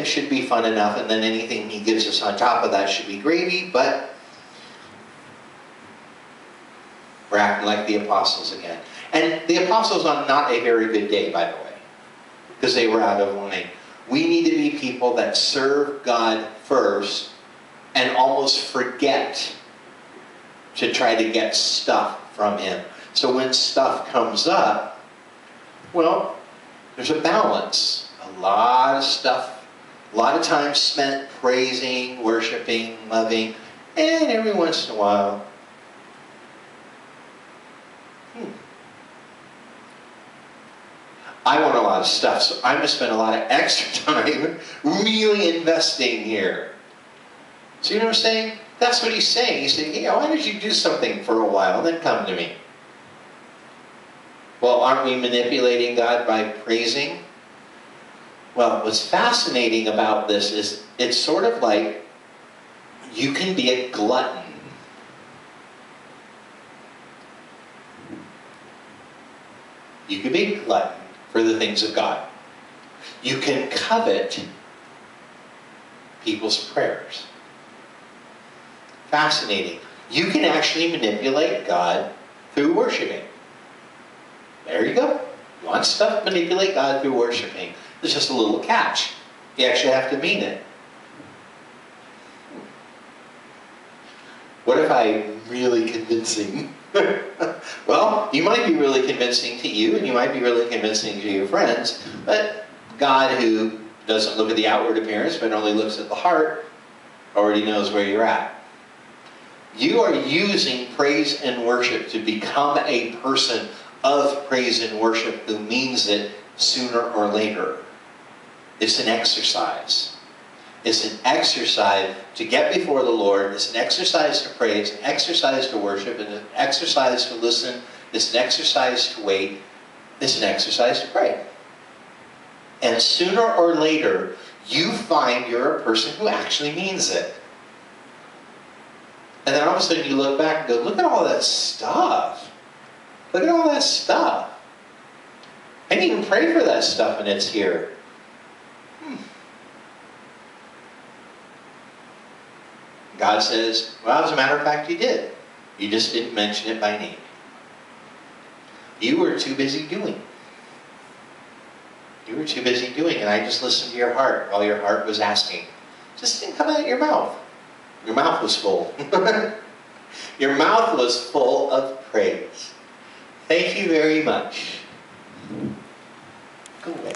should be fun enough, and then anything he gives us on top of that should be gravy, but we're acting like the apostles again. And the apostles on not a very good day, by the way, because they were out of line. We need to be people that serve God first and almost forget to try to get stuff from Him. So when stuff comes up, well, there's a balance. A lot of stuff, a lot of time spent praising, worshiping, loving, and every once in a while, I want a lot of stuff, so I'm going to spend a lot of extra time really investing here. So you know what I'm saying? That's what he's saying. He's saying, yeah, why don't you do something for a while, then come to me? Well, aren't we manipulating God by praising? Well, what's fascinating about this is it's sort of like you can be a glutton. You can be a glutton for the things of God. You can covet people's prayers. Fascinating. You can actually manipulate God through worshiping. There you go. You want stuff, manipulate God through worshiping. There's just a little catch. You actually have to mean it. What if I'm really convincing? Well, you might be really convincing to you, and you might be really convincing to your friends, but God, who doesn't look at the outward appearance, but only looks at the heart, already knows where you're at. You are using praise and worship to become a person of praise and worship who means it sooner or later. It's an exercise. It's an exercise to get before the Lord. It's an exercise to pray. It's an exercise to worship. It's an exercise to listen. It's an exercise to wait. It's an exercise to pray. And sooner or later, you find you're a person who actually means it. And then all of a sudden you look back and go, look at all that stuff. Look at all that stuff. I didn't even pray for that stuff and it's here. God says, well, as a matter of fact, you did. You just didn't mention it by name. You were too busy doing. You were too busy doing, and I just listened to your heart while your heart was asking. It just didn't come out of your mouth. Your mouth was full. Your mouth was full of praise. Thank you very much. Go away.